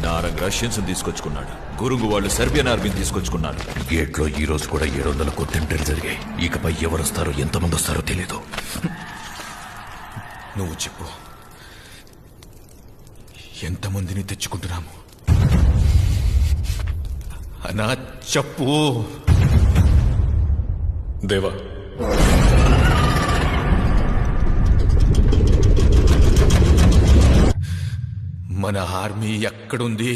Narang Russians తీసుకొచ్చుకున్నాడు. గురుంగు వాళ్ళు Serbian ఆర్మీని తీసుకొచ్చుకున్నారు. గేట్లో ఈ రోజు కూడా 700 కొత్తెంట్రీలు జరిగాయి. ఇకపై ఎవరొస్తారో ఎంతమంది వస్తారో తెలీదు. నువ్వు చెప్పు, ఎంతమందిని తెచ్చుకుంటున్నాము అన్నా? చెప్పు దేవా, మన ఆర్మీ ఎక్కడుంది?